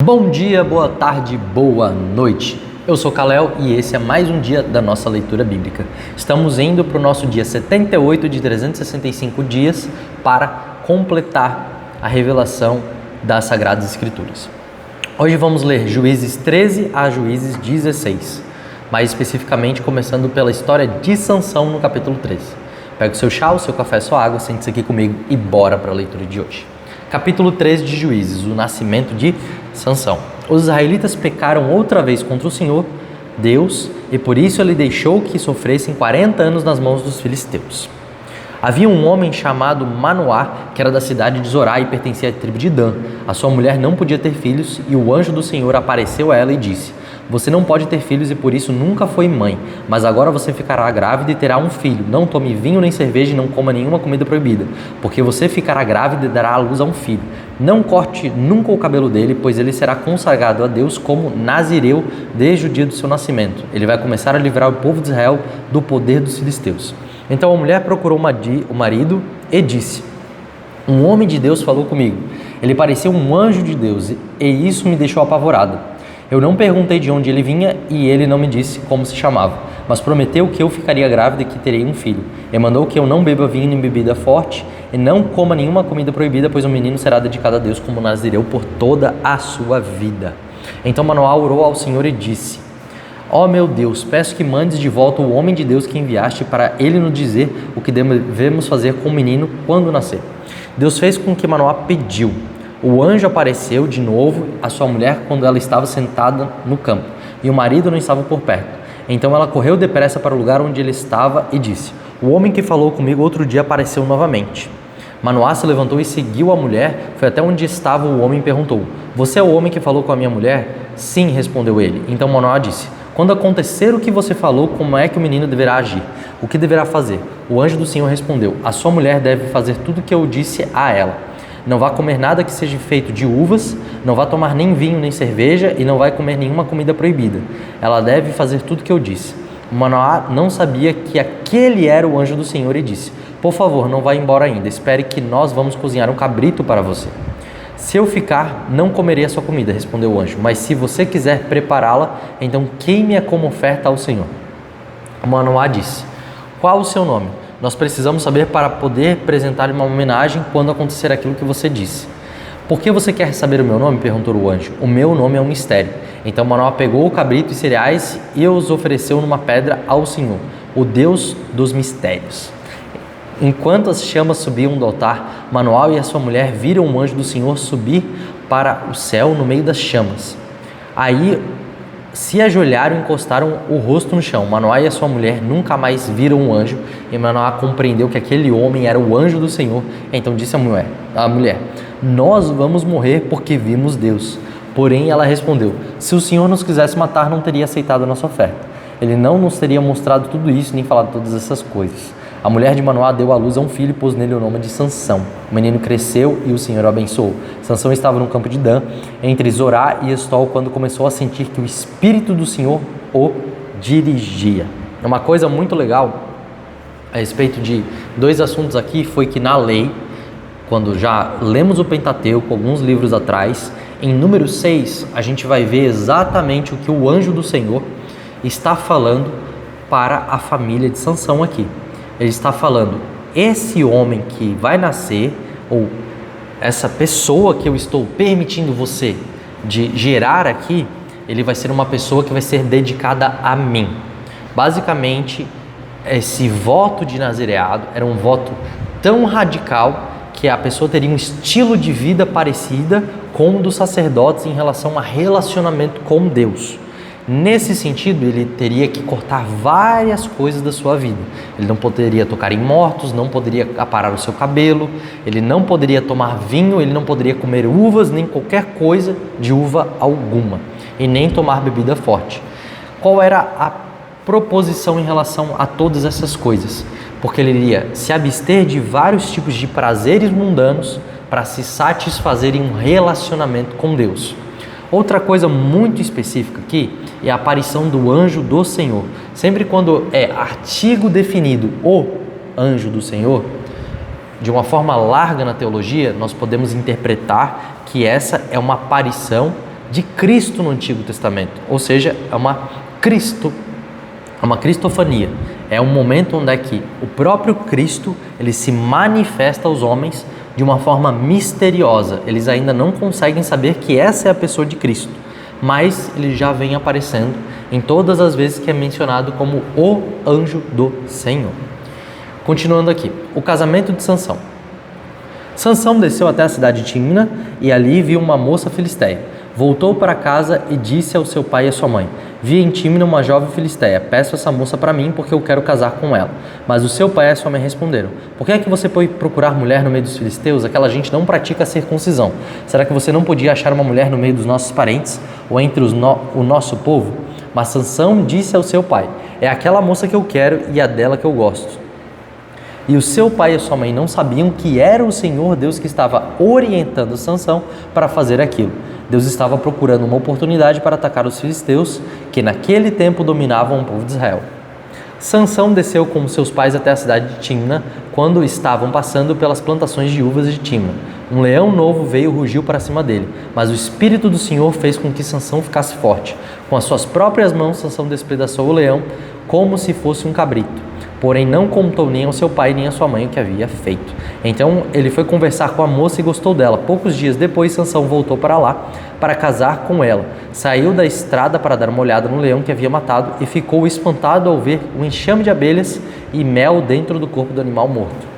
Bom dia, boa tarde, boa noite. Eu sou Kalel e esse é mais um dia da nossa leitura bíblica. Estamos indo para o nosso dia 78 de 365 dias para completar a revelação das Sagradas Escrituras. Hoje vamos ler Juízes 13 a Juízes 16, mais especificamente começando pela história de Sansão no capítulo 13. Pega o seu chá, o seu café, sua água, sente-se aqui comigo e bora para a leitura de hoje. Capítulo 13 de Juízes, o nascimento de Sansão. Os israelitas pecaram outra vez contra o Senhor, Deus, e por isso ele deixou que sofressem 40 anos nas mãos dos filisteus. Havia um homem chamado Manoá, que era da cidade de Zorá e pertencia à tribo de Dan. A sua mulher não podia ter filhos e o anjo do Senhor apareceu a ela e disse: "Você não pode ter filhos e por isso nunca foi mãe, mas agora você ficará grávida e terá um filho. Não tome vinho nem cerveja e não coma nenhuma comida proibida, porque você ficará grávida e dará à luz a um filho. Não corte nunca o cabelo dele, pois ele será consagrado a Deus como nazireu desde o dia do seu nascimento. Ele vai começar a livrar o povo de Israel do poder dos filisteus." Então a mulher procurou o marido e disse: "Um homem de Deus falou comigo. Ele parecia um anjo de Deus e isso me deixou apavorada. Eu não perguntei de onde ele vinha e ele não me disse como se chamava, mas prometeu que eu ficaria grávida e que terei um filho. E mandou que eu não beba vinho nem bebida forte e não coma nenhuma comida proibida, pois o menino será dedicado a Deus como nazireu por toda a sua vida." Então Manoá orou ao Senhor e disse: "Ó meu Deus, peço que mandes de volta o homem de Deus que enviaste para ele nos dizer o que devemos fazer com o menino quando nascer." Deus fez com que Manoá pediu. O anjo apareceu de novo à sua mulher quando ela estava sentada no campo, e o marido não estava por perto. Então ela correu depressa para o lugar onde ele estava e disse: "O homem que falou comigo outro dia apareceu novamente." Manoá se levantou e seguiu a mulher, foi até onde estava o homem e perguntou: "Você é o homem que falou com a minha mulher?" "Sim", respondeu ele. Então Manoá disse: "Quando acontecer o que você falou, como é que o menino deverá agir? O que deverá fazer?" O anjo do Senhor respondeu: "A sua mulher deve fazer tudo o que eu disse a ela. Não vá comer nada que seja feito de uvas, não vá tomar nem vinho nem cerveja e não vai comer nenhuma comida proibida. Ela deve fazer tudo o que eu disse." Manoá não sabia que aquele era o anjo do Senhor e disse: "Por favor, não vá embora ainda, espere que nós vamos cozinhar um cabrito para você." "Se eu ficar, não comerei a sua comida", respondeu o anjo, "mas se você quiser prepará-la, então queime-a como oferta ao Senhor." Manoá disse: "Qual o seu nome? Nós precisamos saber para poder apresentar uma homenagem quando acontecer aquilo que você disse." "Por que você quer saber o meu nome?" perguntou o anjo. "O meu nome é um mistério." Então Manoá pegou o cabrito e cereais e os ofereceu numa pedra ao Senhor, o Deus dos mistérios. Enquanto as chamas subiam do altar, Manoá e a sua mulher viram o anjo do Senhor subir para o céu no meio das chamas. Aí se ajoelharam e encostaram o rosto no chão. Manoá e a sua mulher nunca mais viram o anjo, e Manoá compreendeu que aquele homem era o anjo do Senhor. Então disse a mulher: "Nós vamos morrer porque vimos Deus." Porém ela respondeu: "Se o Senhor nos quisesse matar, não teria aceitado a nossa oferta. Ele não nos teria mostrado tudo isso, nem falado todas essas coisas." A mulher de Manoá deu à luz a um filho e pôs nele o nome de Sansão. O menino cresceu e o Senhor o abençoou. Sansão estava no campo de Dan, entre Zorá e Estol, quando começou a sentir que o Espírito do Senhor o dirigia. Uma coisa muito legal a respeito de dois assuntos aqui foi que na lei, quando já lemos o Pentateuco, alguns livros atrás, em número 6, a gente vai ver exatamente o que o anjo do Senhor está falando para a família de Sansão aqui. Ele está falando: esse homem que vai nascer, ou essa pessoa que eu estou permitindo você de gerar aqui, ele vai ser uma pessoa que vai ser dedicada a mim. Basicamente, esse voto de nazireado era um voto tão radical que a pessoa teria um estilo de vida parecida com o dos sacerdotes em relação a relacionamento com Deus. Nesse sentido, ele teria que cortar várias coisas da sua vida. Ele não poderia tocar em mortos, não poderia aparar o seu cabelo, ele não poderia tomar vinho, ele não poderia comer uvas, nem qualquer coisa de uva alguma, e nem tomar bebida forte. Qual era a proposição em relação a todas essas coisas? Porque ele iria se abster de vários tipos de prazeres mundanos para se satisfazer em um relacionamento com Deus. Outra coisa muito específica aqui é a aparição do anjo do Senhor. Sempre quando é artigo definido o anjo do Senhor, de uma forma larga na teologia, nós podemos interpretar que essa é uma aparição de Cristo no Antigo Testamento, ou seja, é uma cristofania. É um momento onde é que o próprio Cristo ele se manifesta aos homens de uma forma misteriosa. Eles ainda não conseguem saber que essa é a pessoa de Cristo, mas ele já vem aparecendo em todas as vezes que é mencionado como o anjo do Senhor. Continuando aqui, o casamento de Sansão. Sansão desceu até a cidade de Timna e ali viu uma moça filisteia. Voltou para casa e disse ao seu pai e à sua mãe: vi em Timna uma jovem filisteia, peço essa moça para mim porque eu quero casar com ela. Mas o seu pai e a sua mãe responderam: por que é que você foi procurar mulher no meio dos filisteus? Aquela gente não pratica a circuncisão. Será que você não podia achar uma mulher no meio dos nossos parentes ou entre o nosso povo? Mas Sansão disse ao seu pai: é aquela moça que eu quero e a dela que eu gosto. E o seu pai e a sua mãe não sabiam que era o Senhor Deus que estava orientando Sansão para fazer aquilo. Deus estava procurando uma oportunidade para atacar os filisteus, que naquele tempo dominavam o povo de Israel. Sansão desceu com seus pais até a cidade de Timna, quando estavam passando pelas plantações de uvas de Timna. Um leão novo veio e rugiu para cima dele, mas o Espírito do Senhor fez com que Sansão ficasse forte. Com as suas próprias mãos, Sansão despedaçou o leão como se fosse um cabrito. Porém não contou nem ao seu pai nem à sua mãe o que havia feito. Então ele foi conversar com a moça e gostou dela. Poucos dias depois, Sansão voltou para lá para casar com ela. Saiu da estrada para dar uma olhada no leão que havia matado e ficou espantado ao ver um enxame de abelhas e mel dentro do corpo do animal morto.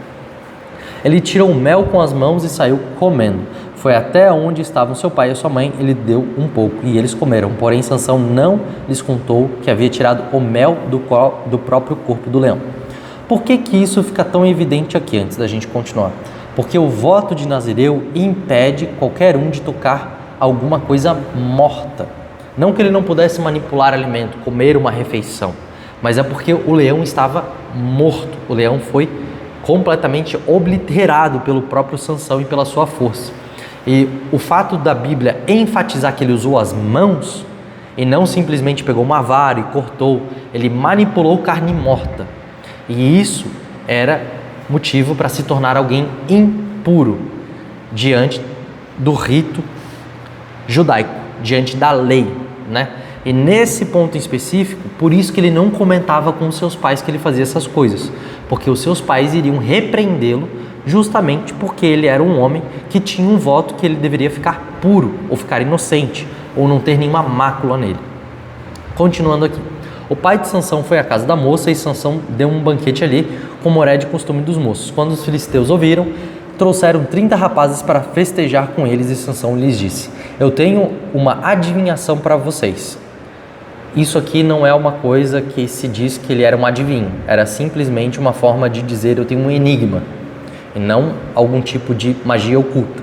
Ele tirou o mel com as mãos e saiu comendo. Foi até onde estavam seu pai e sua mãe, ele deu um pouco e eles comeram. Porém, Sansão não lhes contou que havia tirado o mel do próprio corpo do leão. Por que isso fica tão evidente aqui, antes da gente continuar? Porque o voto de Nazireu impede qualquer um de tocar alguma coisa morta. Não que ele não pudesse manipular alimento, comer uma refeição, mas é porque o leão estava morto. O leão foi completamente obliterado pelo próprio Sansão e pela sua força. E o fato da Bíblia enfatizar que ele usou as mãos e não simplesmente pegou uma vara e cortou, ele manipulou carne morta. E isso era motivo para se tornar alguém impuro diante do rito judaico, diante da lei, né? E nesse ponto em específico, por isso que ele não comentava com os seus pais que ele fazia essas coisas, porque os seus pais iriam repreendê-lo justamente porque ele era um homem que tinha um voto que ele deveria ficar puro, ou ficar inocente, ou não ter nenhuma mácula nele. Continuando aqui. O pai de Sansão foi à casa da moça e Sansão deu um banquete ali, como era de costume dos moços. Quando os filisteus ouviram, trouxeram 30 rapazes para festejar com eles e Sansão lhes disse: eu tenho uma adivinhação para vocês. Isso aqui não é uma coisa que se diz que ele era um adivinho, era simplesmente uma forma de dizer eu tenho um enigma, e não algum tipo de magia oculta.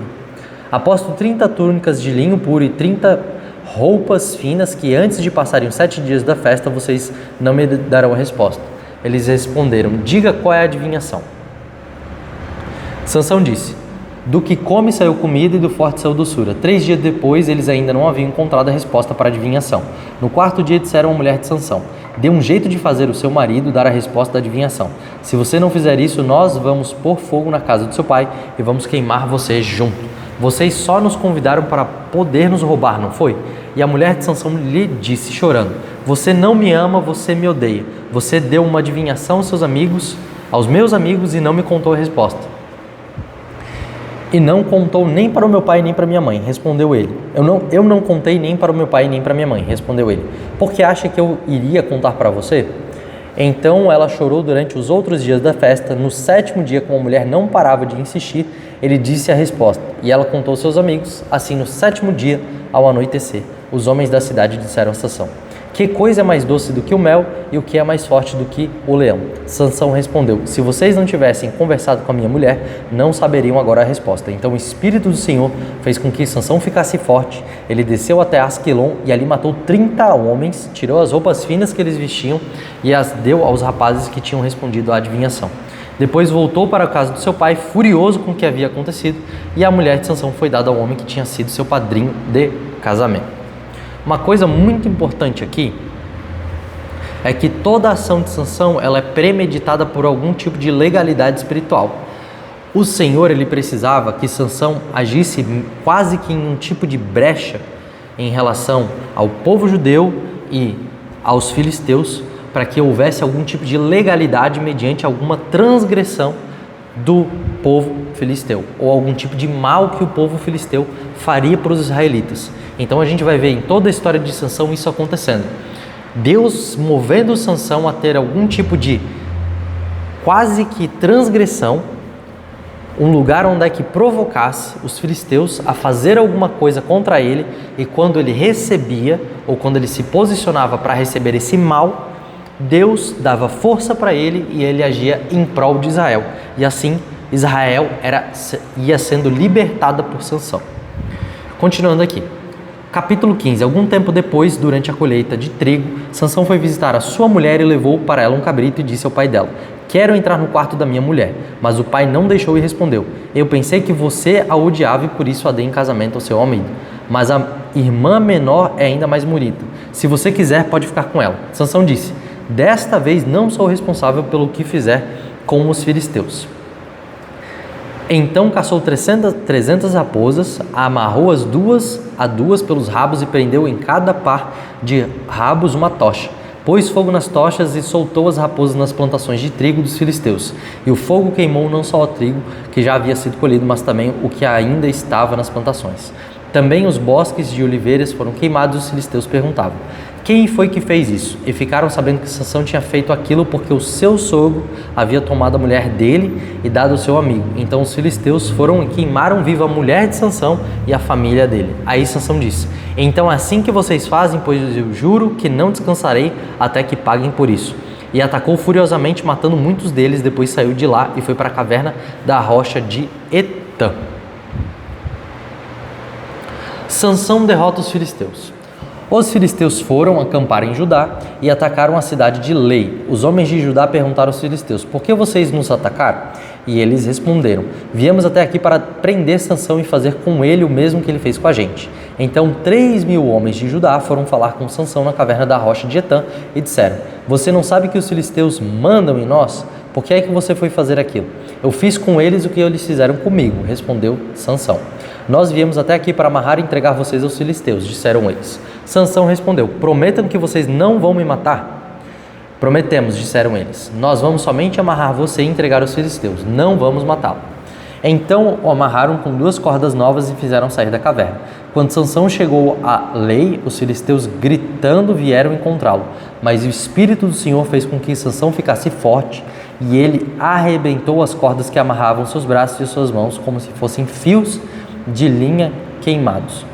Aposto 30 túnicas de linho puro e 30 roupas finas que antes de passarem os 7 dias da festa vocês não me darão a resposta. Eles responderam: diga qual é a adivinhação. Sansão disse: do que come saiu comida e do forte saiu doçura. 3 dias depois eles ainda não haviam encontrado a resposta para a adivinhação. No 4º dia disseram à mulher de Sansão: dê um jeito de fazer o seu marido dar a resposta da adivinhação. Se você não fizer isso, nós vamos pôr fogo na casa do seu pai e vamos queimar você junto. Vocês só nos convidaram para poder nos roubar, não foi? E a mulher de Sansão lhe disse chorando: você não me ama, você me odeia. Você deu uma adivinhação aos meus amigos e não me contou a resposta. E não contou nem para o meu pai nem para minha mãe, respondeu ele. Eu não contei nem para o meu pai nem para minha mãe, respondeu ele. Por que acha que eu iria contar para você? Então ela chorou durante os outros dias da festa. No 7º dia, como a mulher não parava de insistir, ele disse a resposta. E ela contou aos seus amigos. Assim, no 7º dia, ao anoitecer, os homens da cidade disseram a Sansão: que coisa é mais doce do que o mel e o que é mais forte do que o leão? Sansão respondeu: se vocês não tivessem conversado com a minha mulher, não saberiam agora a resposta. Então o Espírito do Senhor fez com que Sansão ficasse forte. Ele desceu até Asquelon e ali matou 30 homens, tirou as roupas finas que eles vestiam e as deu aos rapazes que tinham respondido à adivinhação. Depois voltou para a casa do seu pai, furioso com o que havia acontecido, e a mulher de Sansão foi dada ao homem que tinha sido seu padrinho de casamento. Uma coisa muito importante aqui é que toda a ação de Sansão ela é premeditada por algum tipo de legalidade espiritual. O Senhor ele precisava que Sansão agisse quase que em um tipo de brecha em relação ao povo judeu e aos filisteus, para que houvesse algum tipo de legalidade mediante alguma transgressão do povo filisteu, ou algum tipo de mal que o povo filisteu faria para os israelitas. Então a gente vai ver em toda a história de Sansão isso acontecendo. Deus movendo Sansão a ter algum tipo de quase que transgressão, um lugar onde é que provocasse os filisteus a fazer alguma coisa contra ele, e quando ele recebia, ou quando ele se posicionava para receber esse mal, Deus dava força para ele e ele agia em prol de Israel. E assim Israel ia sendo libertada por Sansão. Continuando aqui. Capítulo 15. Algum tempo depois, durante a colheita de trigo, Sansão foi visitar a sua mulher e levou para ela um cabrito e disse ao pai dela: quero entrar no quarto da minha mulher. Mas o pai não deixou e respondeu: eu pensei que você a odiava e por isso a dei em casamento ao seu marido. Mas a irmã menor é ainda mais bonita. Se você quiser, pode ficar com ela. Sansão disse: desta vez não sou responsável pelo que fizer com os filisteus. Então caçou 300 raposas, amarrou as duas pelos rabos e prendeu em cada par de rabos uma tocha. Pôs fogo nas tochas e soltou as raposas nas plantações de trigo dos filisteus. E o fogo queimou não só o trigo que já havia sido colhido, mas também o que ainda estava nas plantações. Também os bosques de oliveiras foram queimados e os filisteus perguntavam: quem foi que fez isso? E ficaram sabendo que Sansão tinha feito aquilo porque o seu sogro havia tomado a mulher dele e dado ao seu amigo. Então os filisteus foram e queimaram viva a mulher de Sansão e a família dele. Aí Sansão disse: então é assim que vocês fazem, pois eu juro que não descansarei até que paguem por isso. E atacou furiosamente, matando muitos deles. Depois saiu de lá e foi para a caverna da rocha de Etã. Sansão derrota os filisteus. Os filisteus foram acampar em Judá e atacaram a cidade de Lei. Os homens de Judá perguntaram aos filisteus: por que vocês nos atacaram? E eles responderam: viemos até aqui para prender Sansão e fazer com ele o mesmo que ele fez com a gente. Então 3.000 homens de Judá foram falar com Sansão na caverna da rocha de Etã e disseram: você não sabe que os filisteus mandam em nós? Por que é que você foi fazer aquilo? Eu fiz com eles o que eles fizeram comigo, respondeu Sansão. Nós viemos até aqui para amarrar e entregar vocês aos filisteus, disseram eles. Sansão respondeu: prometam que vocês não vão me matar. Prometemos, disseram eles. Nós vamos somente amarrar você e entregar aos filisteus, não vamos matá-lo. Então o amarraram com 2 cordas novas e fizeram sair da caverna. Quando Sansão chegou a Lei, os filisteus gritando vieram encontrá-lo. Mas o Espírito do Senhor fez com que Sansão ficasse forte e ele arrebentou as cordas que amarravam seus braços e suas mãos como se fossem fios de linha queimados.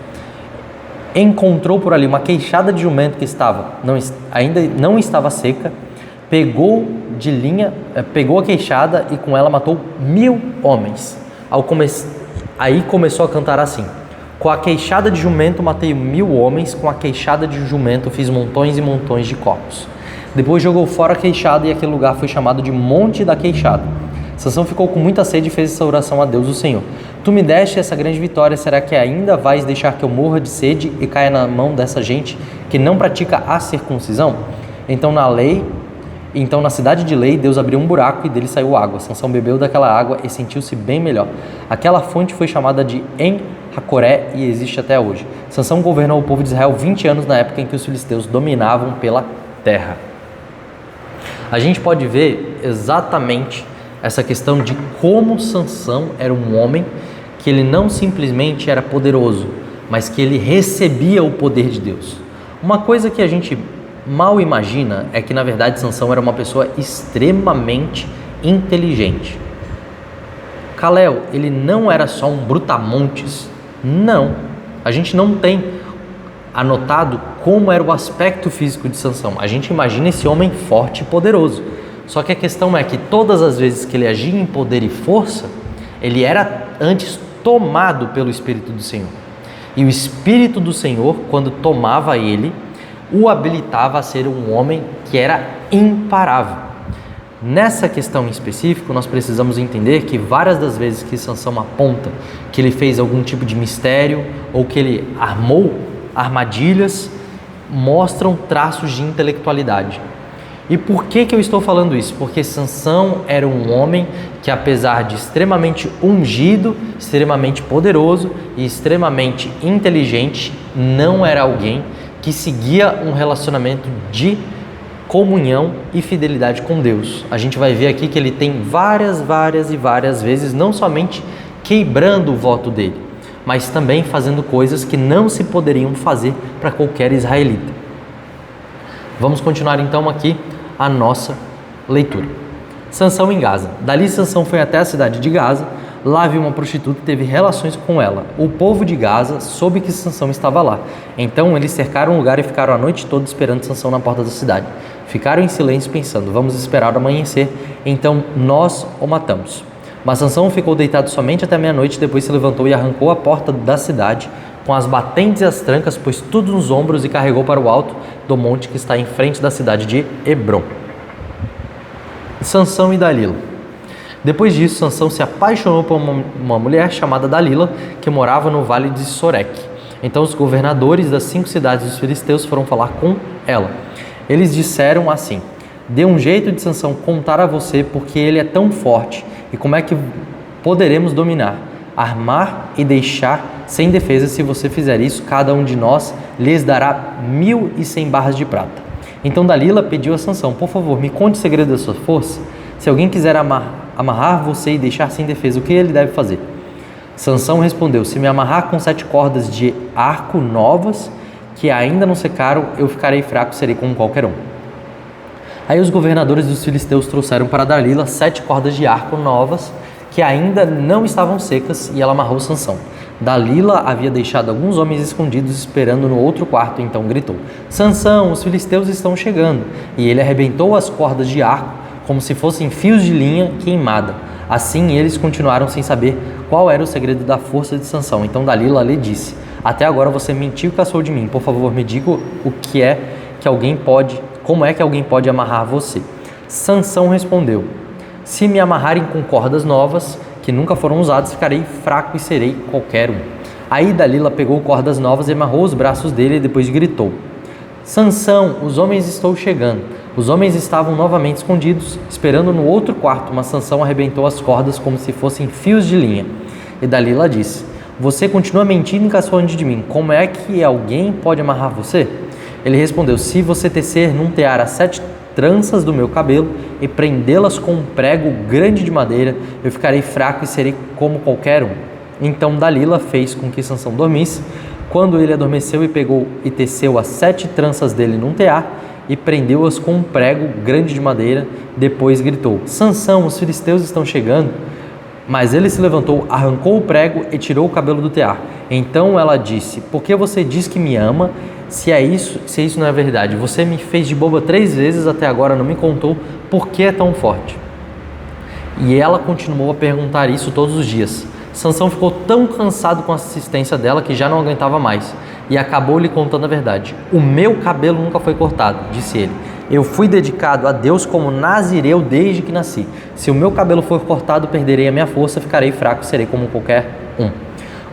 Encontrou por ali uma queixada de jumento que ainda não estava seca, pegou a queixada e com ela matou 1.000 homens. Aí começou a cantar assim: com a queixada de jumento matei 1.000 homens, com a queixada de jumento fiz montões e montões de corpos. Depois jogou fora a queixada e aquele lugar foi chamado de Monte da Queixada. Sansão ficou com muita sede e fez essa oração a Deus, o Senhor: tu me deste essa grande vitória, será que ainda vais deixar que eu morra de sede e caia na mão dessa gente que não pratica a circuncisão? Então na cidade de Lei, Deus abriu um buraco e dele saiu água. Sansão bebeu daquela água e sentiu-se bem melhor. Aquela fonte foi chamada de En-Hacoré e existe até hoje. Sansão governou o povo de Israel 20 anos na época em que os filisteus dominavam pela terra. A gente pode ver exatamente essa questão de como Sansão era um homem que ele não simplesmente era poderoso, mas que ele recebia o poder de Deus. Uma coisa que a gente mal imagina é que, na verdade, Sansão era uma pessoa extremamente inteligente. Kalel, ele não era só um brutamontes. Não. A gente não tem anotado como era o aspecto físico de Sansão. A gente imagina esse homem forte e poderoso. Só que a questão é que todas as vezes que ele agia em poder e força, ele era antes tomado pelo Espírito do Senhor. E o Espírito do Senhor, quando tomava ele, o habilitava a ser um homem que era imparável. Nessa questão em específico, nós precisamos entender que várias das vezes que Sansão aponta que ele fez algum tipo de mistério ou que ele armou armadilhas, mostram traços de intelectualidade. E por que eu estou falando isso? Porque Sansão era um homem que, apesar de extremamente ungido, extremamente poderoso e extremamente inteligente, não era alguém que seguia um relacionamento de comunhão e fidelidade com Deus. A gente vai ver aqui que ele tem várias vezes, não somente quebrando o voto dele, mas também fazendo coisas que não se poderiam fazer para qualquer israelita. Vamos continuar então aqui a nossa leitura. Sansão em Gaza. Dali Sansão foi até a cidade de Gaza. Lá viu uma prostituta e teve relações com ela. O povo de Gaza soube que Sansão estava lá. Então eles cercaram o lugar e ficaram a noite toda esperando Sansão na porta da cidade. Ficaram em silêncio pensando, vamos esperar o amanhecer, então nós o matamos. Mas Sansão ficou deitado somente até meia-noite, depois se levantou e arrancou a porta da cidade, com as batentes e as trancas, pôs tudo nos ombros e carregou para o alto do monte que está em frente da cidade de Hebrom. Sansão e Dalila. Depois disso, Sansão se apaixonou por uma mulher chamada Dalila, que morava no vale de Soreque. Então os governadores das 5 cidades dos filisteus foram falar com ela. Eles disseram assim: dê um jeito de Sansão contar a você, porque ele é tão forte, e como é que poderemos dominar, armar e deixar sem defesa? Se você fizer isso, cada um de nós lhes dará 1.100 barras de prata. Então Dalila pediu a Sansão: por favor, me conte o segredo da sua força. Se alguém quiser amarrar você e deixar sem defesa, o que ele deve fazer? Sansão respondeu: se me amarrar com 7 cordas de arco novas, que ainda não secaram, eu ficarei fraco, serei como qualquer um. Aí os governadores dos filisteus trouxeram para Dalila 7 cordas de arco novas, que ainda não estavam secas, e ela amarrou Sansão. Dalila havia deixado alguns homens escondidos esperando no outro quarto, então gritou: Sansão, os filisteus estão chegando. E ele arrebentou as cordas de arco como se fossem fios de linha queimada. Assim eles continuaram sem saber qual era o segredo da força de Sansão. Então Dalila lhe disse: até agora você mentiu e caçou de mim. Por favor, me diga como é que alguém pode amarrar você? Sansão respondeu: se me amarrarem com cordas novas, que nunca foram usadas, ficarei fraco e serei qualquer um. Aí Dalila pegou cordas novas e amarrou os braços dele e depois gritou: Sansão, os homens estão chegando. Os homens estavam novamente escondidos, esperando no outro quarto, mas Sansão arrebentou as cordas como se fossem fios de linha. E Dalila disse: você continua mentindo e caçoando de mim. Como é que alguém pode amarrar você? Ele respondeu: se você tecer num tear as 7 tranças do meu cabelo e prendê-las com um prego grande de madeira, eu ficarei fraco e serei como qualquer um. Então Dalila fez com que Sansão dormisse. Quando ele adormeceu, e pegou e teceu as 7 tranças dele num tear e prendeu-as com um prego grande de madeira. Depois gritou: Sansão, os filisteus estão chegando. Mas ele se levantou, arrancou o prego e tirou o cabelo do tear. Então ela disse: por que você diz que me ama, se isso não é verdade? Você me fez de boba 3 vezes, até agora não me contou por que é tão forte. E ela continuou a perguntar isso todos os dias. Sansão ficou tão cansado com a assistência dela que já não aguentava mais, e acabou lhe contando a verdade. O meu cabelo nunca foi cortado, disse ele. Eu fui dedicado a Deus como nazireu desde que nasci. Se o meu cabelo for cortado, perderei a minha força, ficarei fraco, serei como qualquer um.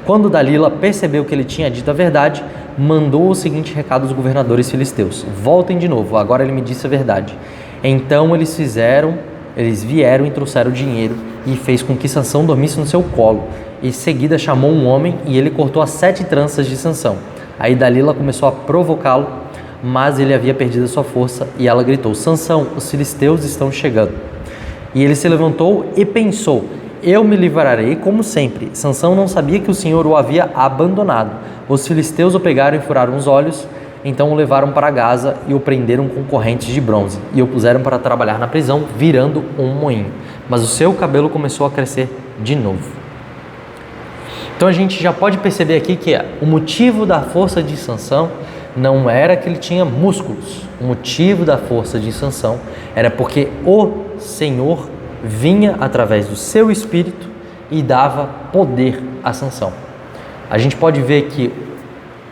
Quando Dalila percebeu que ele tinha dito a verdade, mandou o seguinte recado aos governadores filisteus: voltem de novo, agora ele me disse a verdade. Então eles vieram e trouxeram dinheiro, e fez com que Sansão dormisse no seu colo. Em seguida chamou um homem e ele cortou as 7 tranças de Sansão. Aí Dalila começou a provocá-lo, mas ele havia perdido a sua força, e ela gritou: Sansão, os filisteus estão chegando. E ele se levantou e pensou: eu me livrarei como sempre. Sansão não sabia que o Senhor o havia abandonado. Os filisteus o pegaram e furaram os olhos. Então o levaram para Gaza e o prenderam com correntes de bronze e o puseram para trabalhar na prisão, virando um moinho. Mas o seu cabelo começou a crescer de novo. Então a gente já pode perceber aqui que o motivo da força de Sansão não era que ele tinha músculos. O motivo da força de Sansão era porque o Senhor vinha através do seu espírito e dava poder a Sansão. A gente pode ver que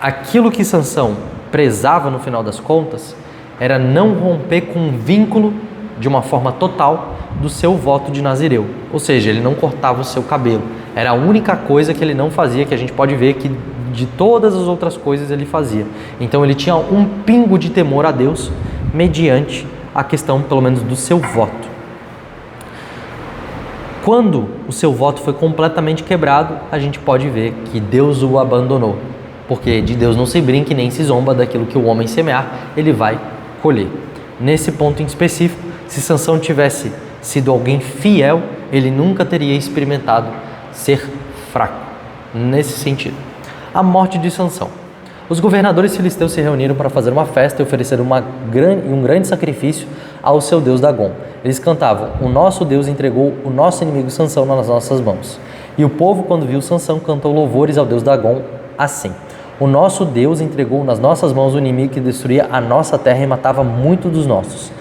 aquilo que Sansão prezava no final das contas era não romper com um vínculo de uma forma total do seu voto de nazireu, ou seja, ele não cortava o seu cabelo. Era a única coisa que ele não fazia, que a gente pode ver que de todas as outras coisas ele fazia. Então ele tinha um pingo de temor a Deus mediante a questão, pelo menos, do seu voto. Quando o seu voto foi completamente quebrado, a gente pode ver que Deus o abandonou. Porque de Deus não se brinca e nem se zomba, daquilo que o homem semear, ele vai colher. Nesse ponto em específico, se Sansão tivesse sido alguém fiel, ele nunca teria experimentado ser fraco. Nesse sentido. A morte de Sansão. Os governadores filisteus se reuniram para fazer uma festa e ofereceram um grande sacrifício ao seu deus Dagom. Eles cantavam: o nosso Deus entregou o nosso inimigo Sansão nas nossas mãos. E o povo, quando viu Sansão, cantou louvores ao deus Dagom assim: o nosso Deus entregou nas nossas mãos o inimigo que destruía a nossa terra e matava muito dos nossos.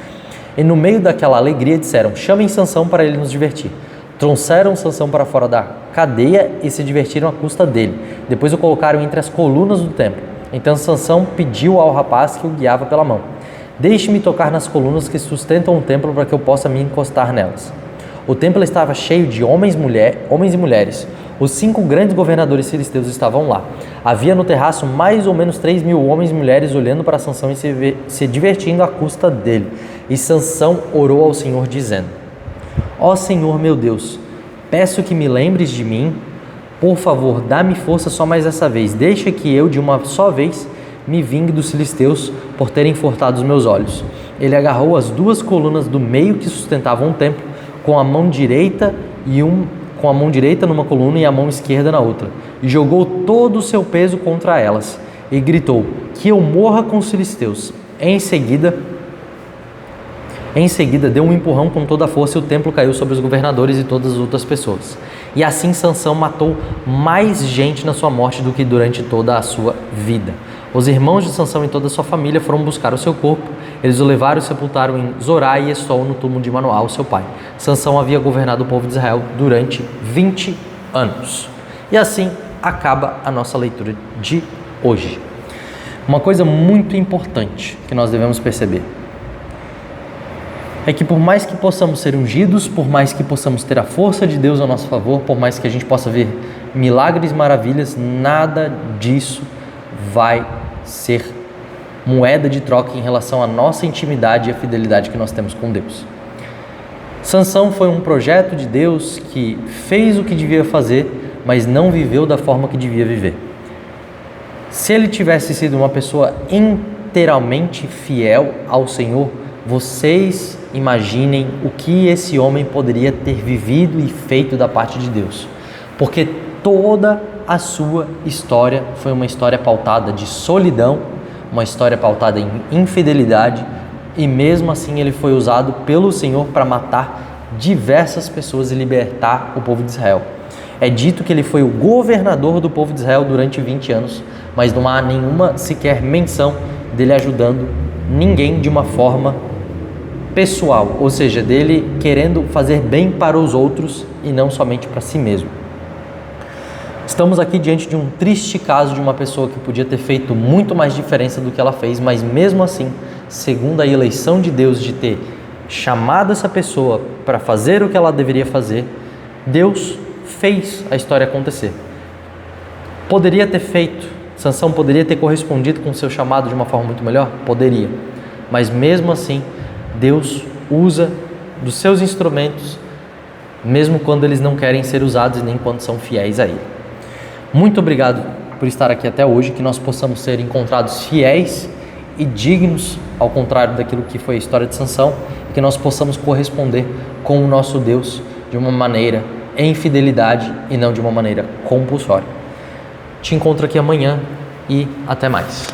E no meio daquela alegria disseram: chamem Sansão para ele nos divertir. Trouxeram Sansão para fora da cadeia e se divertiram à custa dele. Depois o colocaram entre as colunas do templo. Então Sansão pediu ao rapaz que o guiava pela mão: deixe-me tocar nas colunas que sustentam o templo para que eu possa me encostar nelas. O templo estava cheio de homens e mulheres. Os 5 grandes governadores filisteus estavam lá. Havia no terraço mais ou menos 3.000 homens e mulheres olhando para Sansão e se divertindo à custa dele. E Sansão orou ao Senhor dizendo: ó Senhor meu Deus, peço que me lembres de mim. Por favor, dá-me força só mais essa vez. Deixa que eu, de uma só vez, me vingue dos filisteus por terem furtado os meus olhos. Ele agarrou as 2 colunas do meio que sustentavam o templo, com a mão direita numa coluna e a mão esquerda na outra, e jogou todo o seu peso contra elas, e gritou: que eu morra com os filisteus. Em seguida, deu um empurrão com toda a força e o templo caiu sobre os governadores e todas as outras pessoas. E assim Sansão matou mais gente na sua morte do que durante toda a sua vida. Os irmãos de Sansão e toda a sua família foram buscar o seu corpo. Eles o levaram e sepultaram em Zorá e Esol, no túmulo de Manoá, seu pai. Sansão havia governado o povo de Israel durante 20 anos. E assim acaba a nossa leitura de hoje. Uma coisa muito importante que nós devemos perceber é que por mais que possamos ser ungidos, por mais que possamos ter a força de Deus a nosso favor, por mais que a gente possa ver milagres, maravilhas, nada disso vai ser moeda de troca em relação à nossa intimidade e à fidelidade que nós temos com Deus. Sansão foi um projeto de Deus que fez o que devia fazer, mas não viveu da forma que devia viver. Se ele tivesse sido uma pessoa inteiramente fiel ao Senhor, vocês imaginem o que esse homem poderia ter vivido e feito da parte de Deus. Porque toda a sua história foi uma história pautada de solidão, uma história pautada em infidelidade, e mesmo assim ele foi usado pelo Senhor para matar diversas pessoas e libertar o povo de Israel. É dito que ele foi o governador do povo de Israel durante 20 anos, mas não há nenhuma sequer menção dele ajudando ninguém de uma forma pessoal, ou seja, dele querendo fazer bem para os outros e não somente para si mesmo. Estamos aqui diante de um triste caso de uma pessoa que podia ter feito muito mais diferença do que ela fez, mas mesmo assim, segundo a eleição de Deus de ter chamado essa pessoa para fazer o que ela deveria fazer, Deus fez a história acontecer. Poderia ter feito, Sansão poderia ter correspondido com o seu chamado de uma forma muito melhor? Poderia, mas mesmo assim, Deus usa dos seus instrumentos, mesmo quando eles não querem ser usados e nem quando são fiéis a Ele. Muito obrigado por estar aqui até hoje, que nós possamos ser encontrados fiéis e dignos, ao contrário daquilo que foi a história de Sansão, e que nós possamos corresponder com o nosso Deus de uma maneira em fidelidade e não de uma maneira compulsória. Te encontro aqui amanhã e até mais.